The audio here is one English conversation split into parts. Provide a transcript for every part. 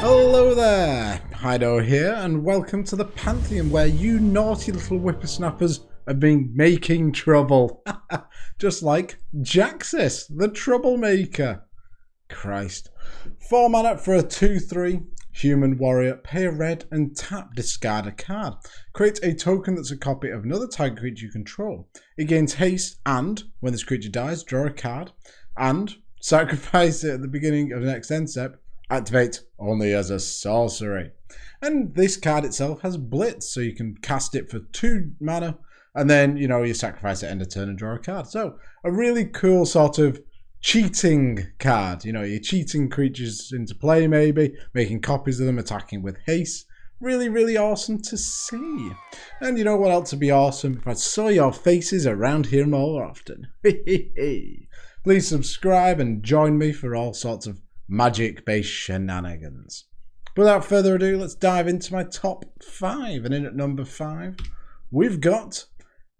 Hello there, Hido here, and welcome to the Pantheon, where you naughty little whippersnappers have been making trouble. Just like Jaxis, the Troublemaker. Christ. 4 mana for a 2/3 human warrior. Pay a red and tap, discard a card. Create a token that's a copy of another target creature you control. It gains haste, and when this creature dies, draw a card, and sacrifice it at the beginning of the next end step. Activate only as a sorcery. And this card itself has Blitz, so you can cast it for 2 mana, and then, you sacrifice it end of turn and draw a card. So, a really cool sort of cheating card. You're cheating creatures into play, maybe, making copies of them, attacking with haste. Really, really awesome to see. And you know what else would be awesome? If I saw your faces around here more often. Please subscribe and join me for all sorts of magic-based shenanigans. Without further ado, let's dive into my top 5. And in at number 5, we've got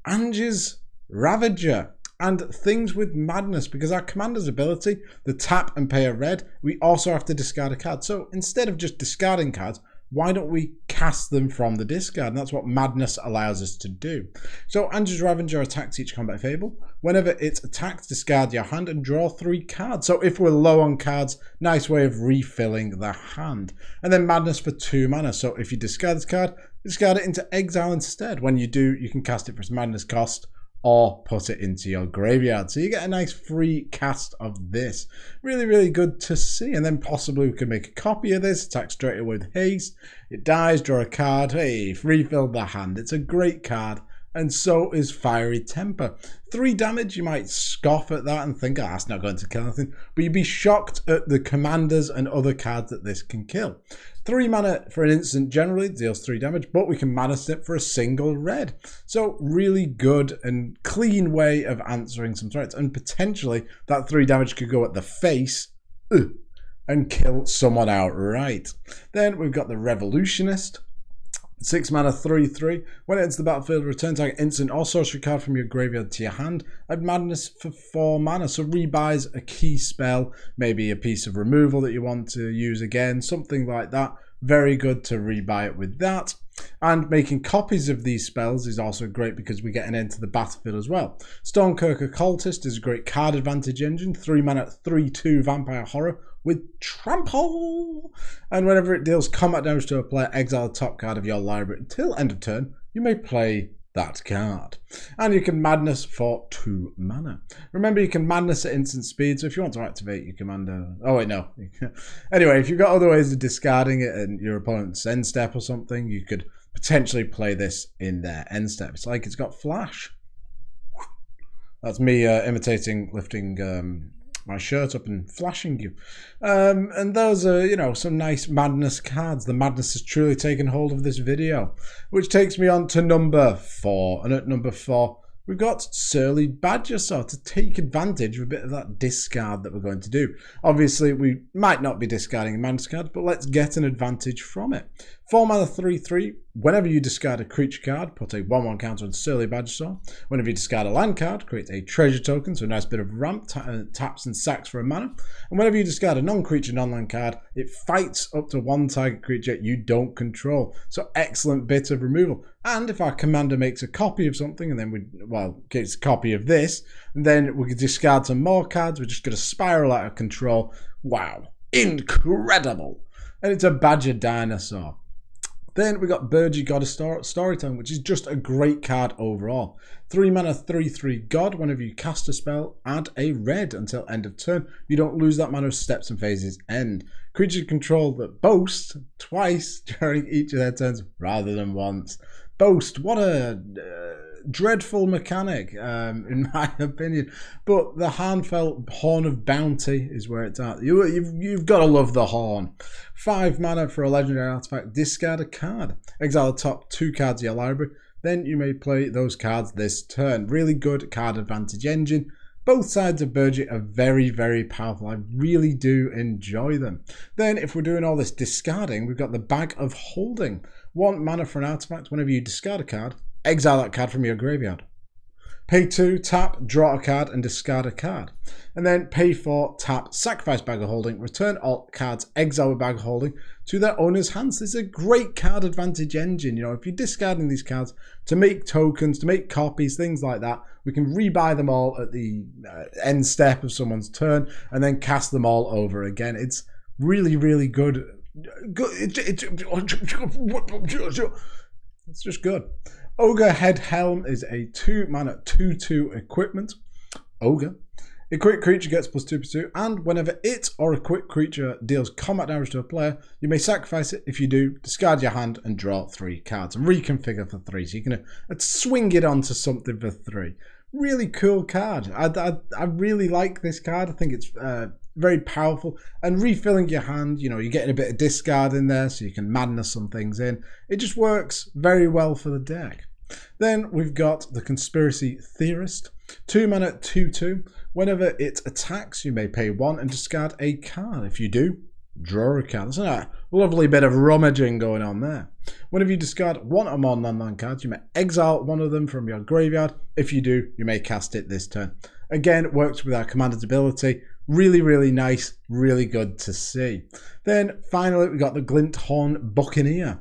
Angie's Ravager and Things with Madness, because our commander's ability, the tap and pay a red, we also have to discard a card. So instead of just discarding cards, why don't we cast them from the discard? And that's what Madness allows us to do. So Angie's Ravager attacks each combat fable. Whenever it's attacked, discard your hand and draw 3 cards. So if we're low on cards, nice way of refilling the hand. And then Madness for 2 mana. So if you discard this card, discard it into exile instead. When you do, you can cast it for its Madness cost, or put it into your graveyard. So you get a nice free cast of this. Really, really good to see. And then possibly we could make a copy of this, attack straight away with haste. It dies, draw a card. Hey, refill the hand. It's a great card. And so is Fiery Temper. 3 damage, you might scoff at that and think, that's not going to kill anything. But you'd be shocked at the commanders and other cards that this can kill. 3 mana for an instant generally deals 3 damage, but we can Madness it for a single red. So really good and clean way of answering some threats. And potentially that 3 damage could go at the face and kill someone outright. Then we've got the Revolutionist. 6 mana 3/3. When it enters the battlefield, return target instant or sorcery card from your graveyard to your hand. Add Madness for 4 mana. So rebuys a key spell, maybe a piece of removal that you want to use again, something like that. Very good to rebuy it with that. And making copies of these spells is also great because we get an end to the battlefield as well. Stormkirk Occultist is a great card advantage engine. 3 mana 3/2 Vampire Horror with Trample. And whenever it deals combat damage to a player, exile the top card of your library. Until end of turn, you may play that card. And you can Madness for 2 mana. Remember, you can Madness at instant speed, so if you want to activate your commander... Oh, wait, no. Anyway, if you've got other ways of discarding it in your opponent's end step or something, you could potentially play this in their end step. It's like it's got flash. That's me imitating lifting... my shirt up and flashing you. And those are, some nice Madness cards. The Madness has truly taken hold of this video. Which takes me on to number 4. And at number 4, we've got Surly Badgersaw to take advantage of a bit of that discard that we're going to do. Obviously, we might not be discarding a Madness card, but let's get an advantage from it. 4 mana 3/3. Whenever you discard a creature card, put a 1/1 counter on Surly Badgersaw. Whenever you discard a land card, create a treasure token, so a nice bit of ramp, taps and sacks for a mana. And whenever you discard a non-creature, non-land card, it fights up to 1 target creature you don't control. So excellent bit of removal. And if our commander makes a copy of something, and then gets a copy of this, and then we can discard some more cards, we're just going to spiral out of control. Wow. Incredible. And it's a Badger Dinosaur. Then we got Burgy God of Storytelling, which is just a great card overall. 3 mana 3/3 God. Whenever you cast a spell, add a red until end of turn. You don't lose that mana as steps and phases end. Creature control that boast twice during each of their turns rather than once. Boast, what a dreadful mechanic, in my opinion. But the Harnfelt Horn of Bounty is where it's at. You've got to love the horn. 5 mana for a legendary artifact. Discard a card. Exile the top 2 cards of your library. Then you may play those cards this turn. Really good card advantage engine. Both sides of Burgy are very, very powerful. I really do enjoy them. Then, if we're doing all this discarding, we've got the Bag of Holding. 1 mana for an artifact. Whenever you discard a card, exile that card from your graveyard. Pay 2, tap, draw a card, and discard a card. And then pay 4, tap, sacrifice Bag of Holding, return all cards, exile with Bag of Holding to their owner's hands. This is a great card advantage engine. You know, if you're discarding these cards to make tokens, to make copies, things like that, we can rebuy them all at the end step of someone's turn and then cast them all over again. It's really, really good. It's just good. Ogre Head Helm is a 2-mana 2/2 equipment. Ogre. A quick creature gets +2/+2, and whenever it or a quick creature deals combat damage to a player, you may sacrifice it. If you do, discard your hand and draw 3 cards and reconfigure for 3. So you can swing it onto something for 3. Really cool card. I really like this card. I think it's very powerful. And refilling your hand, you know, you're getting a bit of discard in there so you can madness some things in. It just works very well for the deck. Then we've got the Conspiracy Theorist. 2-mana 2/2. Whenever it attacks, you may pay 1 and discard a card. If you do, draw a card. There's a lovely bit of rummaging going on there. Whenever you discard 1 or more non-land cards, you may exile 1 of them from your graveyard. If you do, you may cast it this turn. Again, it works with our commander's ability. Really, really nice. Really good to see. Then finally, we got the Glint Horn Buccaneer.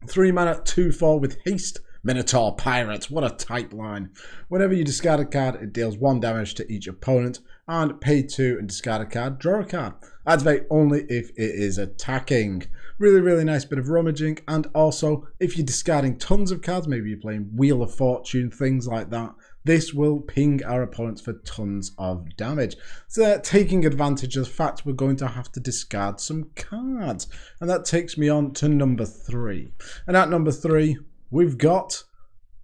3-mana 2/4 with haste. Minotaur Pirates, what a type line. Whenever you discard a card, it deals 1 damage to each opponent, and pay 2 and discard a card, draw a card. Activate only if it is attacking. Really, really nice bit of rummaging, and also if you're discarding tons of cards, maybe you're playing Wheel of Fortune, things like that, this will ping our opponents for tons of damage. So taking advantage of the fact we're going to have to discard some cards. And that takes me on to number 3. And at number 3, we've got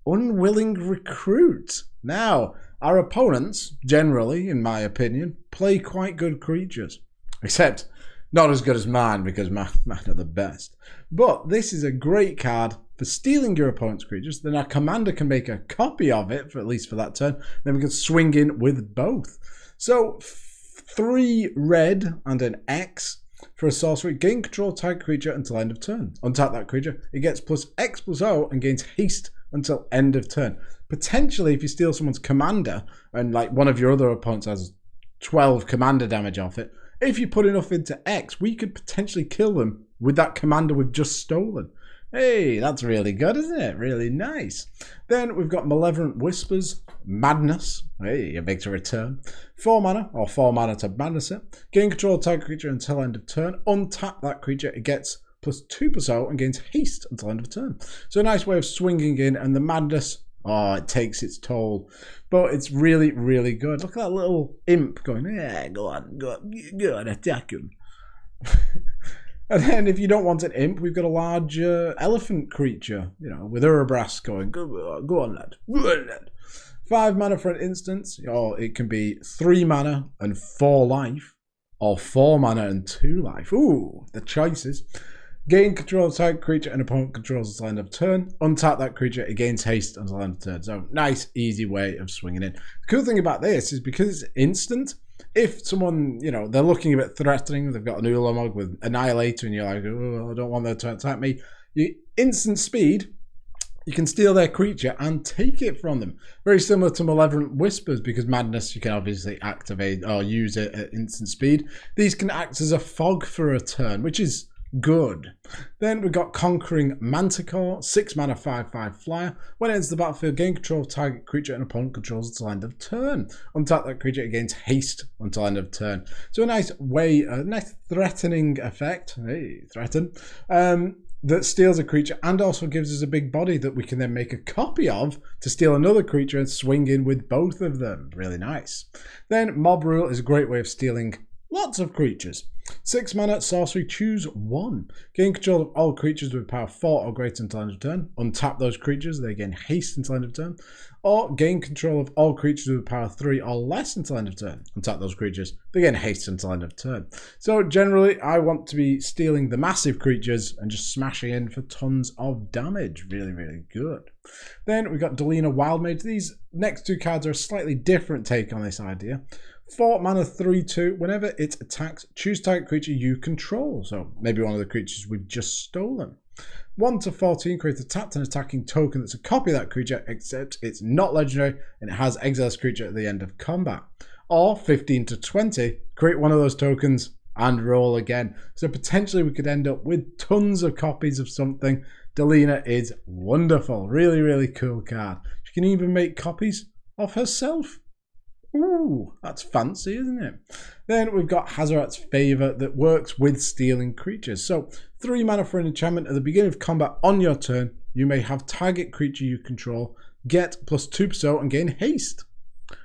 Unwilling Recruits. Now, our opponents, generally, in my opinion, play quite good creatures. Except, not as good as mine, because mine are the best. But this is a great card for stealing your opponent's creatures. Then our commander can make a copy of it, for at least for that turn. Then we can swing in with both. So, 3 red and an X. For a sorcery, gain control of target creature until end of turn. Untap that creature, it gets +X/O and gains haste until end of turn. Potentially, if you steal someone's commander, and like one of your other opponents has 12 commander damage off it, if you put enough into X, we could potentially kill them with that commander we've just stolen. Hey, that's really good, isn't it? Really nice. Then we've got Malevolent Whispers, Madness. Hey, it makes a return. 4 mana, or 4 mana to madness it. Gain control of target creature until end of turn. Untap that creature, it gets +2% and gains haste until end of turn. So a nice way of swinging in, and the madness, oh, it takes its toll. But it's really, really good. Look at that little imp going, yeah, go on, attack him. And then if you don't want an imp, we've got a large elephant creature, you know, with Urabras going, go on, lad, go on, lad. 5 mana for an instance, or it can be 3 mana and 4 life, or 4 mana and 2 life. Ooh, the choices. Gain control of target creature and opponent controls until end of turn. Untap that creature, it gains haste until end of turn. So nice, easy way of swinging in. The cool thing about this is because it's instant, if someone, you know, they're looking a bit threatening, they've got an Ulamog with Annihilator and you're like, oh, I don't want them to attack me. You instant speed, you can steal their creature and take it from them. Very similar to Malevolent Whispers, because Madness you can obviously activate or use it at instant speed. These can act as a fog for a turn, which is good. Then we've got Conquering Manticore, 6 mana 5/5 flyer. When it enters the battlefield, gain control of target creature and opponent controls until end of turn. Untap that creature, it gains haste until end of turn. So a nice way, a nice threatening effect. Hey, threaten. That steals a creature and also gives us a big body that we can then make a copy of to steal another creature and swing in with both of them. Really nice. Then Mob Rule is a great way of stealing lots of creatures. 6 mana, sorcery, choose 1. Gain control of all creatures with power 4 or greater until end of turn. Untap those creatures, they gain haste until end of turn. Or gain control of all creatures with power 3 or less until end of turn. Untap those creatures, they gain haste until end of turn. So generally, I want to be stealing the massive creatures and just smashing in for tons of damage. Really, really good. Then we've got Delina Wildmage. These next 2 cards are a slightly different take on this idea. 4 mana 3/2. Whenever it attacks, choose target creature you control. So maybe one of the creatures we've just stolen. 1 to 14, create a tapped and attacking token that's a copy of that creature, except it's not legendary and it has exile this creature at the end of combat. Or 15 to 20, create one of those tokens and roll again. So potentially we could end up with tons of copies of something. Delina is wonderful. Really, really cool card. She can even make copies of herself. Ooh, that's fancy, isn't it? Then we've got Hazarat's Favor that works with stealing creatures. So 3 mana for an enchantment. At the beginning of combat on your turn, you may have target creature you control get +2% and gain haste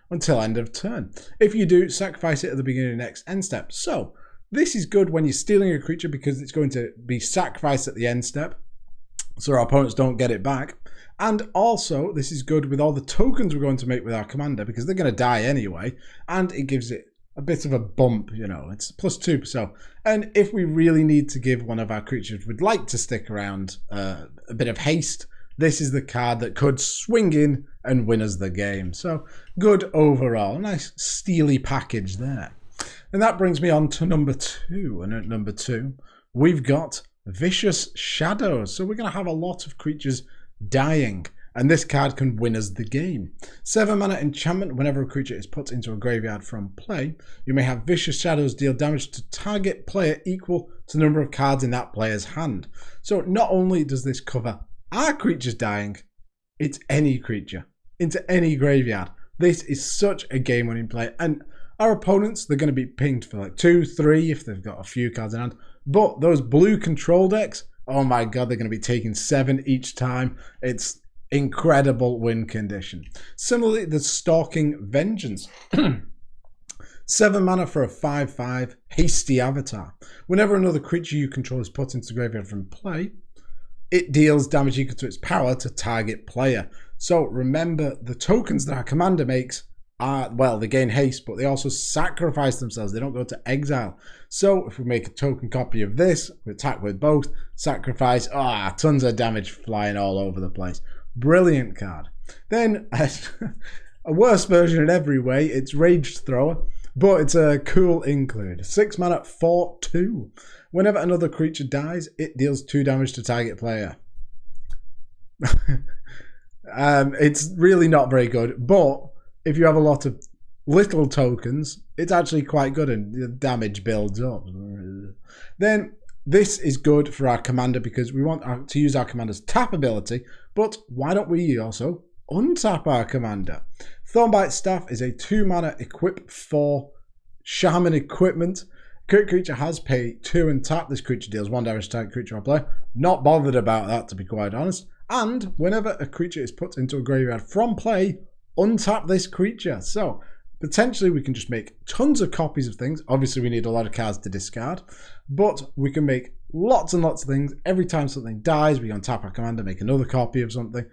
until end of turn. If you do, sacrifice it at the beginning of the next end step. So this is good when you're stealing a creature because it's going to be sacrificed at the end step, so our opponents don't get it back. And also, this is good with all the tokens we're going to make with our commander because they're going to die anyway, and it gives it a bit of a bump, you know, it's +2%. And if we really need to give one of our creatures we'd like to stick around a bit of haste, this is the card that could swing in and win us the game. So good overall, nice steely package there. And that brings me on to number 2. And at number 2, we've got Vicious Shadows. So we're going to have a lot of creatures dying, and this card can win us the game. 7 mana enchantment. Whenever a creature is put into a graveyard from play, you may have Vicious Shadows deal damage to target player equal to the number of cards in that player's hand. So not only does this cover our creatures dying, it's any creature into any graveyard. This is such a game-winning play, and our opponents, they're going to be pinged for like 2, 3 if they've got a few cards in hand. But those blue control decks, oh my god, they're going to be taking 7 each time. It's incredible win condition. Similarly, the Stalking Vengeance. 7 mana for a 5/5 Hasty Avatar. Whenever another creature you control is put into the graveyard from play, it deals damage equal to its power to target player. So remember, the tokens that our commander makes are, well, they gain haste, but they also sacrifice themselves. They don't go to exile. So if we make a token copy of this, we attack with both, sacrifice, tons of damage flying all over the place. Brilliant card. Then, a worse version in every way, it's Rage Thrower, but it's a cool include. 6 mana, 4/2. Whenever another creature dies, it deals 2 damage to target player. It's really not very good, but if you have a lot of little tokens, it's actually quite good and the damage builds up. Then this is good for our commander because we want to use our commander's tap ability, but why don't we also untap our commander? Thornbite Staff is a 2 mana equip 4 shaman equipment. Creature has pay 2 and tap. This creature deals 1 damage to target creature or player. Not bothered about that, to be quite honest. And whenever a creature is put into a graveyard from play, untap this creature. So potentially we can just make tons of copies of things. Obviously we need a lot of cards to discard, but we can make lots and lots of things. Every time something dies, we untap our commander, make another copy of something.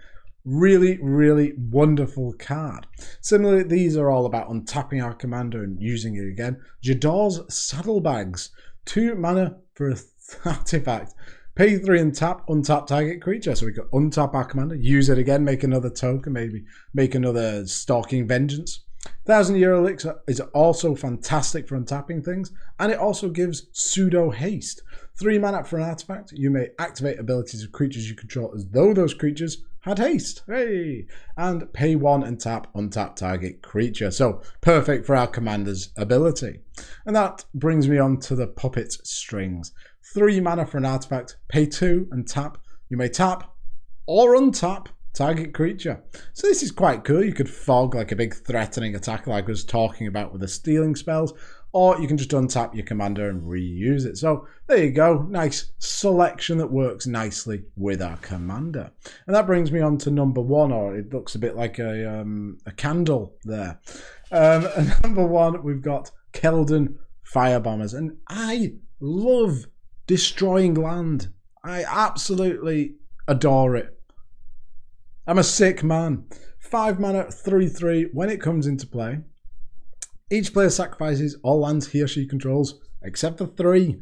Really, really wonderful card. Similarly, these are all about untapping our commander and using it again. Jador's Saddlebags. 2 mana for an artifact. Pay 3 and tap, untap target creature. So we can untap our commander, use it again, make another token, maybe make another Stalking Vengeance. 1000-Year Elixir is also fantastic for untapping things, and it also gives pseudo haste. 3 mana for an artifact. You may activate abilities of creatures you control as though those creatures had haste. Hey! And pay 1 and tap, untap target creature. So perfect for our commander's ability. And that brings me on to the Puppet Strings. 3 mana for an artifact, pay 2 and tap. You may tap or untap target creature. So this is quite cool. You could fog like a big threatening attack like I was talking about with the stealing spells, or you can just untap your commander and reuse it. So there you go. Nice selection that works nicely with our commander. And that brings me on to number 1, or it looks a bit like a candle there. And number 1, we've got Kelden Firebombers. And I love destroying land. I absolutely adore it. I'm a sick man. 5 mana, 3/3. When it comes into play, each player sacrifices all lands he or she controls, except for 3.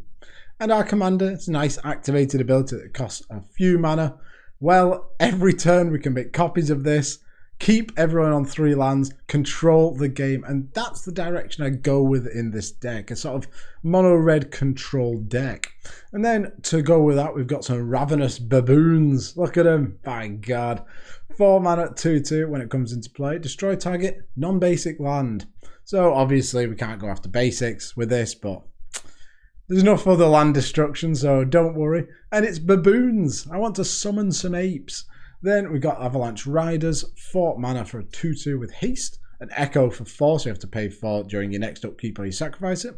And our commander, it's a nice activated ability that costs a few mana. Well, every turn we can make copies of this, keep everyone on 3 lands, control the game, and that's the direction I go with in this deck, a sort of mono-red control deck. And then to go with that, we've got some Ravenous Baboons. Look at them, by God. 4 mana, 2/2, when it comes into play. Destroy target non-basic land. So obviously we can't go after basics with this, but there's enough other land destruction, so don't worry. And it's baboons. I want to summon some apes. Then we got Avalanche Riders, 4 mana for a 2/2 with haste, an echo for 4, so you have to pay 4 during your next upkeep or you sacrifice it.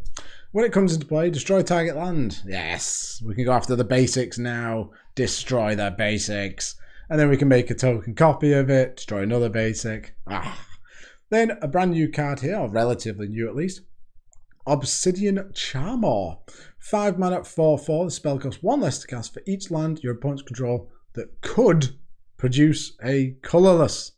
When it comes into play, destroy target land. Yes, we can go after the basics now, destroy the basics. And then we can make a token copy of it, destroy another basic. Then a brand new card here, or relatively new at least. Obsidian Charmore. 5 mana, 4/4. The spell costs 1 less to cast for each land your opponents control that could produce a colourless.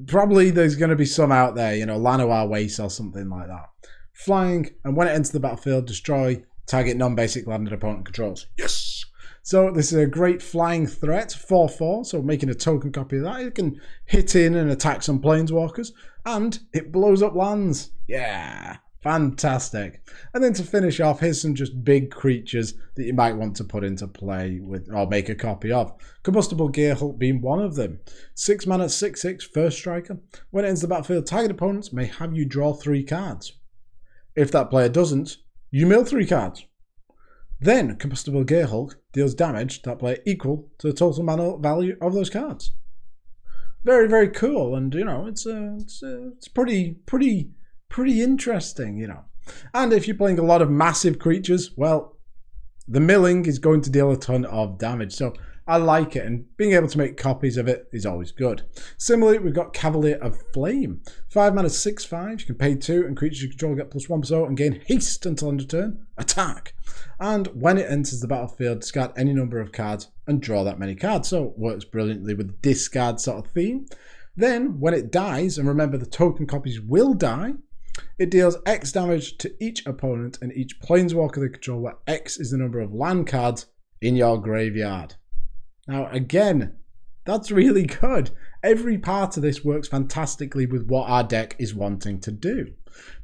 Probably there's going to be some out there, you know, Llanowar Waste or something like that. Flying, and when it enters the battlefield, destroy target non-basic land that opponent controls. Yes! So this is a great flying threat, 4/4, so making a token copy of that. It can hit in and attack some planeswalkers, and it blows up lands. Yeah, fantastic. And then to finish off, here's some just big creatures that you might want to put into play with, or make a copy of. Combustible Gearhulk being one of them. 6 mana, 6/6, first striker. When it enters the battlefield, target opponents may have you draw 3 cards. If that player doesn't, you mill 3 cards. Then, Combustible Gearhulk deals damage to that player equal to the total mana value of those cards. Very, very cool, and you know, it's pretty interesting, you know. And if you're playing a lot of massive creatures, well, the milling is going to deal a ton of damage. So I like it, and being able to make copies of it is always good. Similarly, we've got Cavalier of Flame. 5 mana, 6/5. You can pay 2, and creatures you control get +1/+0 and gain haste until end of turn. Attack. And when it enters the battlefield, discard any number of cards and draw that many cards. So it works brilliantly with the discard sort of theme. Then, when it dies, and remember the token copies will die, it deals X damage to each opponent and each planeswalker they control, where X is the number of land cards in your graveyard. Now, again, that's really good. Every part of this works fantastically with what our deck is wanting to do.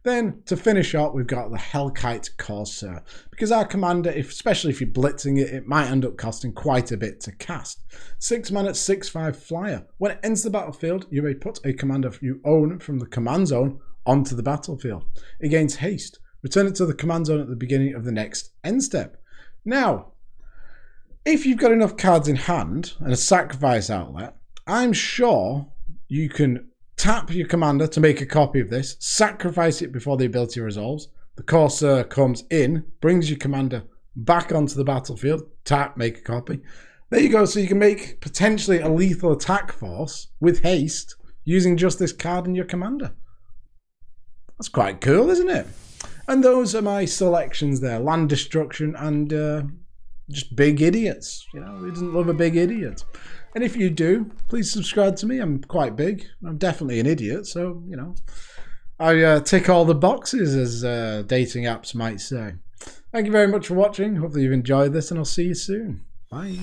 Then, to finish up, we've got the Hellkite Corsair. Because our commander, especially if you're blitzing it, it might end up costing quite a bit to cast. 6 mana, 6/5 flyer. When it enters the battlefield, you may put a commander you own from the command zone onto the battlefield. It gains haste. Return it to the command zone at the beginning of the next end step. Now, if you've got enough cards in hand and a sacrifice outlet, I'm sure you can tap your commander to make a copy of this, sacrifice it before the ability resolves. The Corsair comes in, brings your commander back onto the battlefield, tap, make a copy. There you go, so you can make potentially a lethal attack force with haste using just this card in your commander. That's quite cool, isn't it? And those are my selections there. Land destruction and just big idiots. You know, who doesn't love a big idiot? And if you do, please subscribe to me. I'm quite big. I'm definitely an idiot, so, you know, I tick all the boxes, as dating apps might say. Thank you very much for watching. Hopefully you've enjoyed this, and I'll see you soon. Bye.